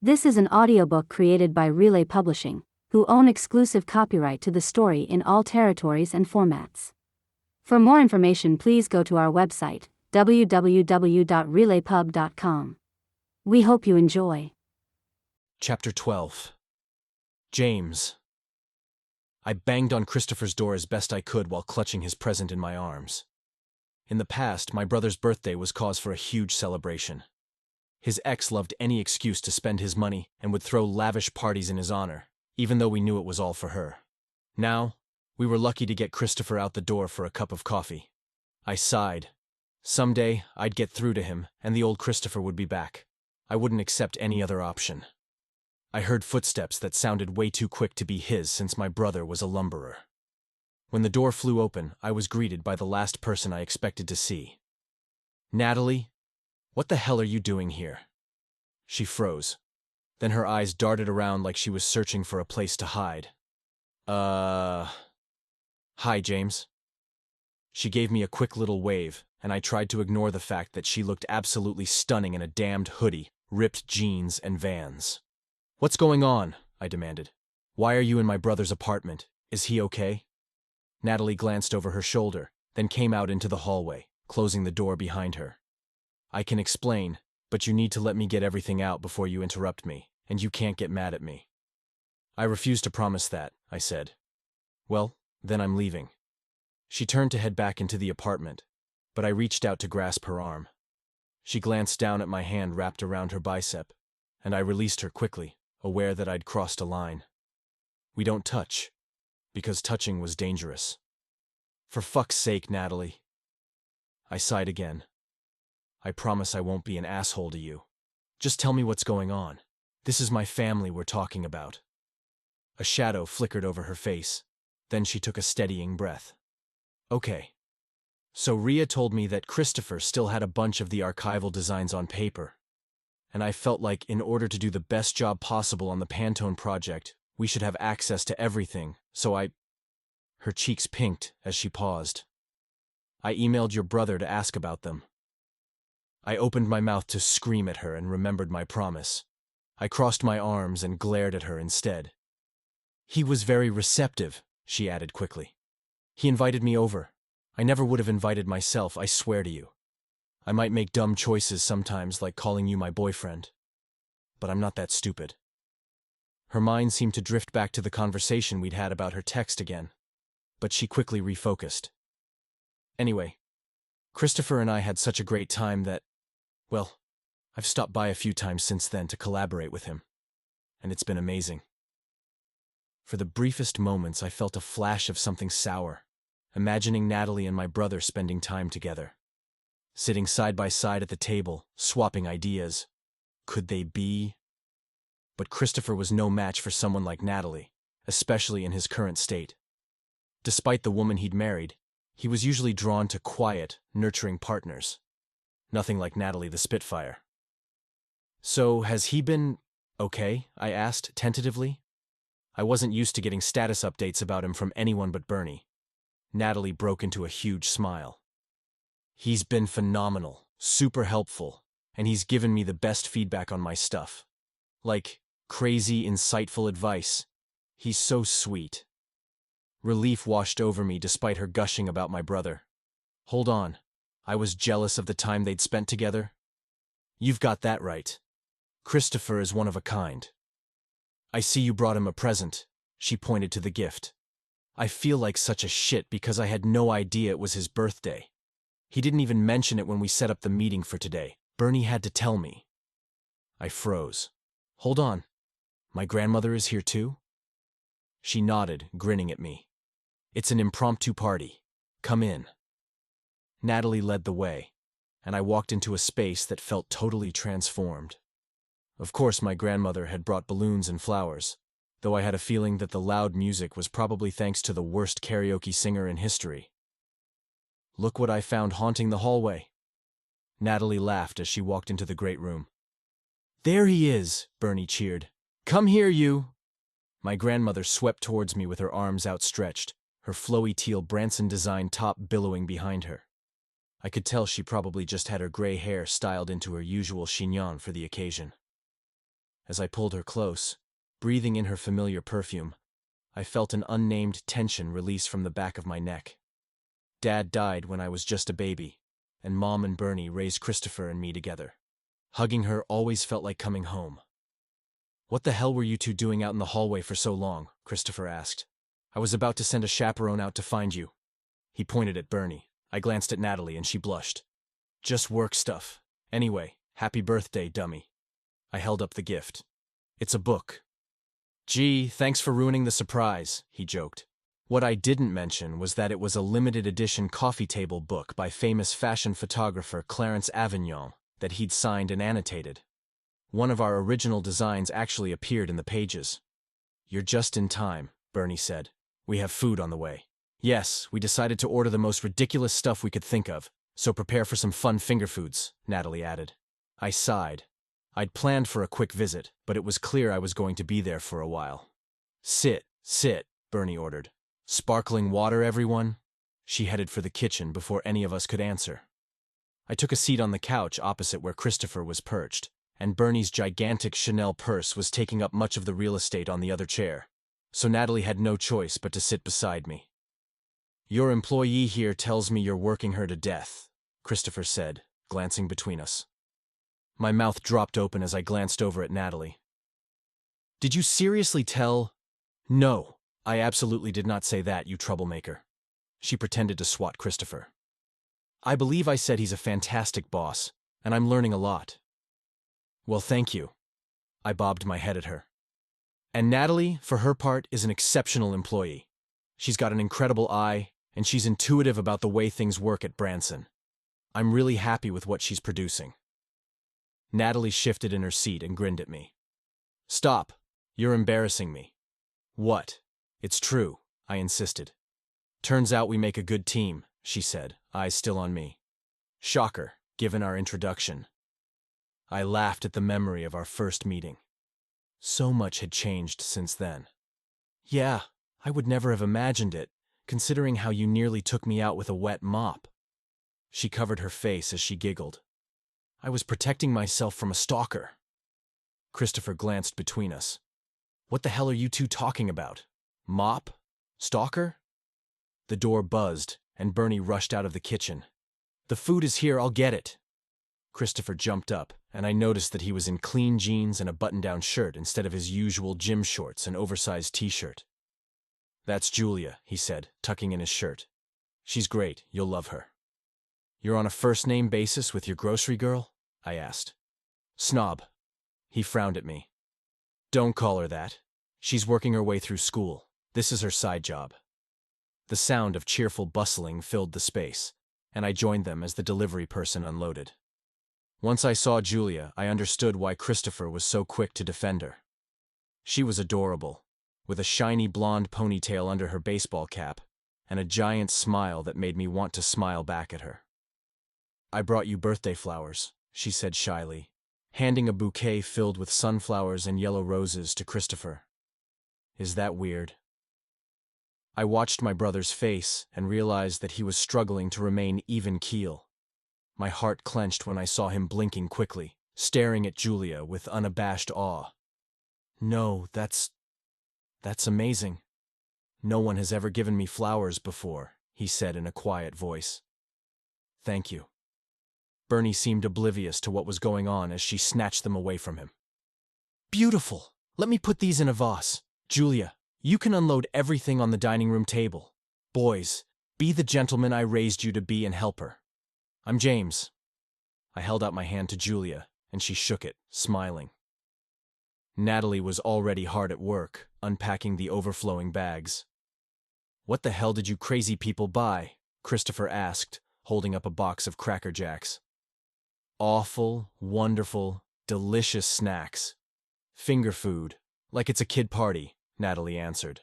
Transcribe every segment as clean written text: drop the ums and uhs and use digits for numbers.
This is an audiobook created by Relay Publishing, who own exclusive copyright to the story in all territories and formats. For more information, please go to our website, www.relaypub.com. We hope you enjoy. Chapter 12. James. I banged on Christopher's door as best I could while clutching his present in my arms. In the past, my brother's birthday was cause for a huge celebration. His ex loved any excuse to spend his money and would throw lavish parties in his honor, even though we knew it was all for her. Now, we were lucky to get Christopher out the door for a cup of coffee. I sighed. Someday, I'd get through to him, and the old Christopher would be back. I wouldn't accept any other option. I heard footsteps that sounded way too quick to be his since my brother was a lumberer. When the door flew open, I was greeted by the last person I expected to see. "Natalie, what the hell are you doing here?" She froze. Then her eyes darted around like she was searching for a place to hide. Hi, James." She gave me a quick little wave, and I tried to ignore the fact that she looked absolutely stunning in a damned hoodie, ripped jeans, and Vans. "What's going on?" I demanded. "Why are you in my brother's apartment? Is he okay?" Natalie glanced over her shoulder, then came out into the hallway, closing the door behind her. "I can explain, but you need to let me get everything out before you interrupt me, and you can't get mad at me." "I refuse to promise that," I said. "Well, then I'm leaving." She turned to head back into the apartment, but I reached out to grasp her arm. She glanced down at my hand wrapped around her bicep, and I released her quickly, aware that I'd crossed a line. "We don't touch, because touching was dangerous." "For fuck's sake, Natalie." I sighed again. "I promise I won't be an asshole to you. Just tell me what's going on. This is my family we're talking about." A shadow flickered over her face. Then she took a steadying breath. "Okay. So Rhea told me that Christopher still had a bunch of the archival designs on paper. And I felt like in order to do the best job possible on the Pantone project, we should have access to everything, so I—" Her cheeks pinked as she paused. "I emailed your brother to ask about them." I opened my mouth to scream at her and remembered my promise. I crossed my arms and glared at her instead. "He was very receptive," she added quickly. "He invited me over. I never would have invited myself, I swear to you. I might make dumb choices sometimes, like calling you my boyfriend. But I'm not that stupid." Her mind seemed to drift back to the conversation we'd had about her text again, but she quickly refocused. "Anyway, Christopher and I had such a great time that, well, I've stopped by a few times since then to collaborate with him, and it's been amazing." For the briefest moments, I felt a flash of something sour, imagining Natalie and my brother spending time together. Sitting side by side at the table, swapping ideas. Could they be? But Christopher was no match for someone like Natalie, especially in his current state. Despite the woman he'd married, he was usually drawn to quiet, nurturing partners. Nothing like Natalie the Spitfire. "So, has he been okay?" I asked, tentatively. I wasn't used to getting status updates about him from anyone but Bernie. Natalie broke into a huge smile. "He's been phenomenal, super helpful, and he's given me the best feedback on my stuff. Like, crazy, insightful advice. He's so sweet." Relief washed over me despite her gushing about my brother. Hold on, I was jealous of the time they'd spent together? "You've got that right. Christopher is one of a kind." "I see you brought him a present." She pointed to the gift. "I feel like such a shit because I had no idea it was his birthday. He didn't even mention it when we set up the meeting for today. Bernie had to tell me." I froze. "Hold on. My grandmother is here too?" She nodded, grinning at me. "It's an impromptu party. Come in." Natalie led the way, and I walked into a space that felt totally transformed. Of course, my grandmother had brought balloons and flowers, though I had a feeling that the loud music was probably thanks to the worst karaoke singer in history. "Look what I found haunting the hallway." Natalie laughed as she walked into the great room. "There he is," Bernie cheered. "Come here, you." My grandmother swept towards me with her arms outstretched, her flowy teal Branson design top billowing behind her. I could tell she probably just had her gray hair styled into her usual chignon for the occasion. As I pulled her close, breathing in her familiar perfume, I felt an unnamed tension release from the back of my neck. Dad died when I was just a baby, and Mom and Bernie raised Christopher and me together. Hugging her always felt like coming home. "What the hell were you two doing out in the hallway for so long?" Christopher asked. "I was about to send a chaperone out to find you." He pointed at Bernie. I glanced at Natalie and she blushed. "Just work stuff. Anyway, happy birthday, dummy." I held up the gift. "It's a book." "Gee, thanks for ruining the surprise," he joked. What I didn't mention was that it was a limited edition coffee table book by famous fashion photographer Clarence Avignon that he'd signed and annotated. One of our original designs actually appeared in the pages. "You're just in time," Bernie said. "We have food on the way." "Yes, we decided to order the most ridiculous stuff we could think of, so prepare for some fun finger foods," Natalie added. I sighed. I'd planned for a quick visit, but it was clear I was going to be there for a while. Sit, Bernie ordered. "Sparkling water, everyone?" She headed for the kitchen before any of us could answer. I took a seat on the couch opposite where Christopher was perched, and Bernie's gigantic Chanel purse was taking up much of the real estate on the other chair, so Natalie had no choice but to sit beside me. "Your employee here tells me you're working her to death," Christopher said, glancing between us. My mouth dropped open as I glanced over at Natalie. "Did you seriously tell—" "No, I absolutely did not say that, you troublemaker." She pretended to swat Christopher. "I believe I said he's a fantastic boss, and I'm learning a lot." "Well, thank you." I bobbed my head at her. "And Natalie, for her part, is an exceptional employee. She's got an incredible eye, and she's intuitive about the way things work at Branson. I'm really happy with what she's producing." Natalie shifted in her seat and grinned at me. "Stop. You're embarrassing me." "What?" "It's true," I insisted. "Turns out we make a good team," she said, eyes still on me. Shocker, given our introduction. I laughed at the memory of our first meeting. So much had changed since then. "Yeah, I would never have imagined it, considering how you nearly took me out with a wet mop." She covered her face as she giggled. "I was protecting myself from a stalker." Christopher glanced between us. "What the hell are you two talking about? Mop? Stalker?" The door buzzed, and Bernie rushed out of the kitchen. "The food is here, I'll get it." Christopher jumped up, and I noticed that he was in clean jeans and a button-down shirt instead of his usual gym shorts and oversized t-shirt. "That's Julia," he said, tucking in his shirt. "She's great, you'll love her." "You're on a first-name basis with your grocery girl?" I asked. "Snob." He frowned at me. "Don't call her that. She's working her way through school. This is her side job." The sound of cheerful bustling filled the space, and I joined them as the delivery person unloaded. Once I saw Julia, I understood why Christopher was so quick to defend her. She was adorable, with a shiny blonde ponytail under her baseball cap, and a giant smile that made me want to smile back at her. "I brought you birthday flowers," she said shyly, handing a bouquet filled with sunflowers and yellow roses to Christopher. "Is that weird?" I watched my brother's face and realized that he was struggling to remain even keel. My heart clenched when I saw him blinking quickly, staring at Julia with unabashed awe. "No, that's amazing. No one has ever given me flowers before," he said in a quiet voice. "Thank you." Bernie seemed oblivious to what was going on as she snatched them away from him. "Beautiful! Let me put these in a vase. Julia, you can unload everything on the dining room table. Boys, be the gentleman I raised you to be and help her. I'm James." I held out my hand to Julia, and she shook it, smiling. Natalie was already hard at work, unpacking the overflowing bags. "What the hell did you crazy people buy?" Christopher asked, holding up a box of Cracker Jacks. "Awful, wonderful, delicious snacks. Finger food, like it's a kid party," Natalie answered.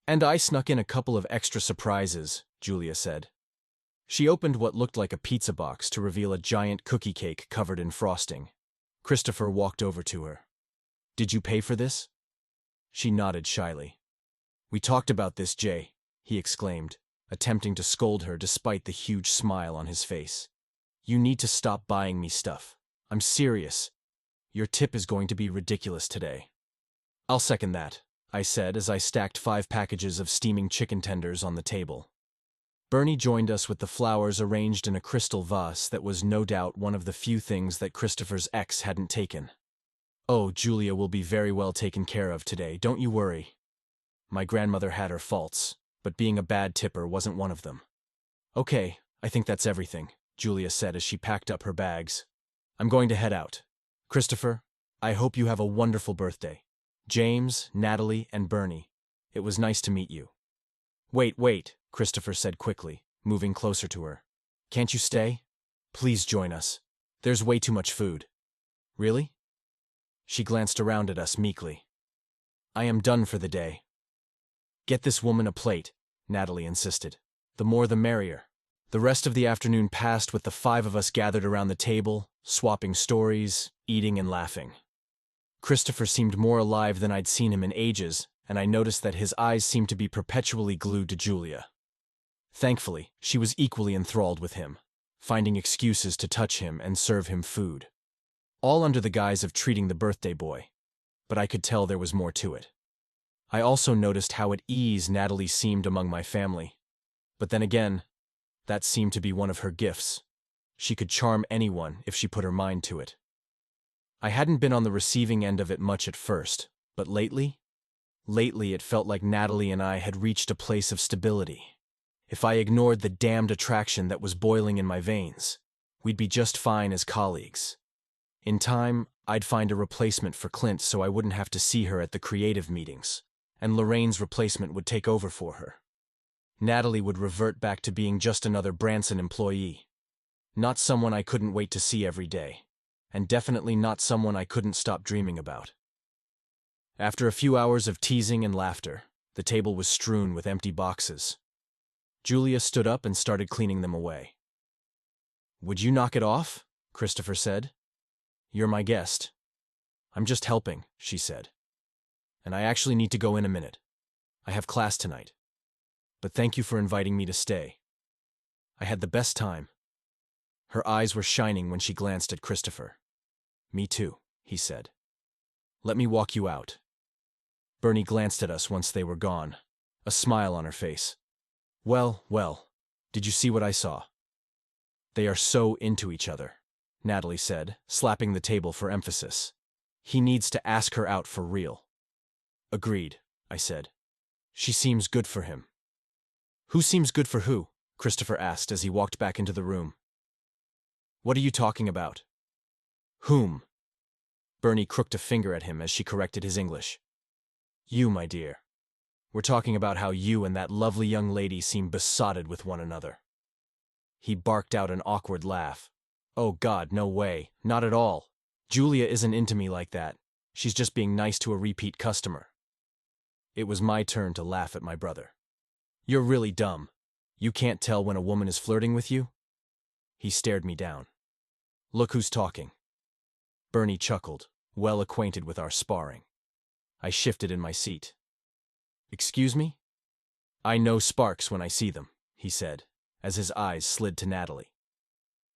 "And I snuck in a couple of extra surprises," Julia said. She opened what looked like a pizza box to reveal a giant cookie cake covered in frosting. Christopher walked over to her. "Did you pay for this?" She nodded shyly. "We talked about this, Jay," he exclaimed, attempting to scold her despite the huge smile on his face. "You need to stop buying me stuff. I'm serious. Your tip is going to be ridiculous today. I'll second that, I said as I stacked 5 packages of steaming chicken tenders on the table. Bernie joined us with the flowers arranged in a crystal vase that was no doubt one of the few things that Christopher's ex hadn't taken. Oh, Julia will be very well taken care of today, don't you worry. My grandmother had her faults, but being a bad tipper wasn't one of them. Okay, I think that's everything, Julia said as she packed up her bags. I'm going to head out. Christopher, I hope you have a wonderful birthday. James, Natalie, and Bernie, it was nice to meet you. Wait, Christopher said quickly, moving closer to her. Can't you stay? Please join us. There's way too much food. Really? She glanced around at us meekly. I am done for the day. Get this woman a plate, Natalie insisted. The more the merrier. The rest of the afternoon passed with the 5 of us gathered around the table, swapping stories, eating and laughing. Christopher seemed more alive than I'd seen him in ages, and I noticed that his eyes seemed to be perpetually glued to Julia. Thankfully, she was equally enthralled with him, finding excuses to touch him and serve him food. All under the guise of treating the birthday boy, but I could tell there was more to it. I also noticed how at ease Natalie seemed among my family. But then again, that seemed to be one of her gifts. She could charm anyone if she put her mind to it. I hadn't been on the receiving end of it much at first, but lately it felt like Natalie and I had reached a place of stability. If I ignored the damned attraction that was boiling in my veins, we'd be just fine as colleagues. In time, I'd find a replacement for Clint so I wouldn't have to see her at the creative meetings, and Lorraine's replacement would take over for her. Natalie would revert back to being just another Branson employee. Not someone I couldn't wait to see every day, and definitely not someone I couldn't stop dreaming about. After a few hours of teasing and laughter, the table was strewn with empty boxes. Julia stood up and started cleaning them away. Would you knock it off? Christopher said. You're my guest. I'm just helping, she said. And I actually need to go in a minute. I have class tonight. But thank you for inviting me to stay. I had the best time. Her eyes were shining when she glanced at Christopher. Me too, he said. Let me walk you out. Bernie glanced at us once they were gone, a smile on her face. Well, did you see what I saw? They are so into each other, Natalie said, slapping the table for emphasis. He needs to ask her out for real. Agreed, I said. She seems good for him. Who seems good for who? Christopher asked as he walked back into the room. What are you talking about? Whom? Bernie crooked a finger at him as she corrected his English. You, my dear. We're talking about how you and that lovely young lady seem besotted with one another. He barked out an awkward laugh. Oh God, no way, not at all. Julia isn't into me like that. She's just being nice to a repeat customer. It was my turn to laugh at my brother. You're really dumb. You can't tell when a woman is flirting with you? He stared me down. Look who's talking. Bernie chuckled, well acquainted with our sparring. I shifted in my seat. Excuse me? I know sparks when I see them, he said, as his eyes slid to Natalie.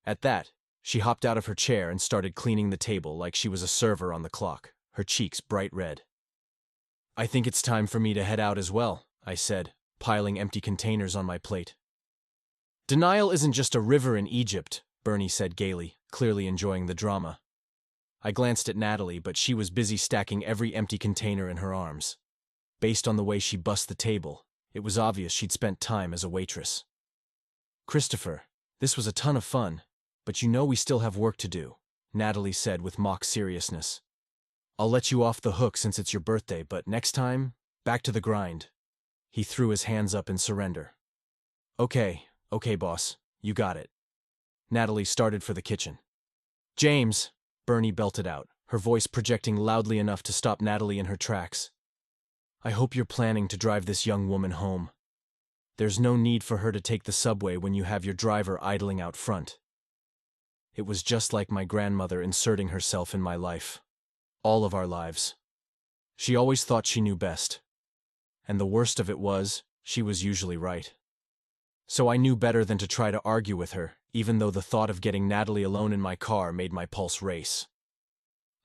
At that, she hopped out of her chair and started cleaning the table like she was a server on the clock, her cheeks bright red. I think it's time for me to head out as well, I said, piling empty containers on my plate. Denial isn't just a river in Egypt, Bernie said gaily, clearly enjoying the drama. I glanced at Natalie, but she was busy stacking every empty container in her arms. Based on the way she bussed the table, it was obvious she'd spent time as a waitress. Christopher, this was a ton of fun, but you know we still have work to do, Natalie said with mock seriousness. I'll let you off the hook since it's your birthday, but next time, back to the grind. He threw his hands up in surrender. Okay, boss, you got it. Natalie started for the kitchen. James, Bernie belted out, her voice projecting loudly enough to stop Natalie in her tracks. I hope you're planning to drive this young woman home. There's no need for her to take the subway when you have your driver idling out front. It was just like my grandmother inserting herself in my life. All of our lives. She always thought she knew best. And the worst of it was, she was usually right. So I knew better than to try to argue with her, even though the thought of getting Natalie alone in my car made my pulse race.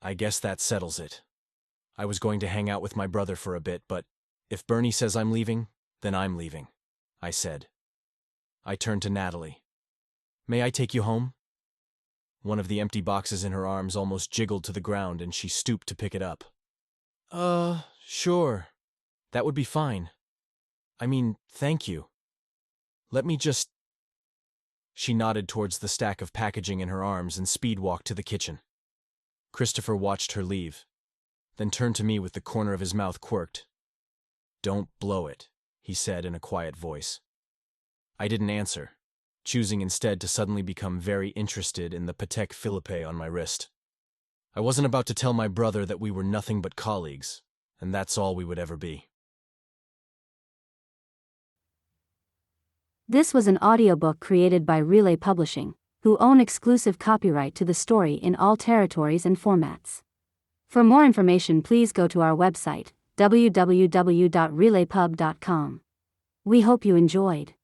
I guess that settles it. I was going to hang out with my brother for a bit, but if Bernie says I'm leaving, then I'm leaving, I said. I turned to Natalie. May I take you home? One of the empty boxes in her arms almost jiggled to the ground and she stooped to pick it up. Sure. That would be fine. I mean, thank you. Let me just... She nodded towards the stack of packaging in her arms and speed-walked to the kitchen. Christopher watched her leave, then turned to me with the corner of his mouth quirked. Don't blow it, he said in a quiet voice. I didn't answer, choosing instead to suddenly become very interested in the Patek Philippe on my wrist. I wasn't about to tell my brother that we were nothing but colleagues, and that's all we would ever be. This was an audiobook created by Relay Publishing, who own exclusive copyright to the story in all territories and formats. For more information, please go to our website, www.relaypub.com. We hope you enjoyed.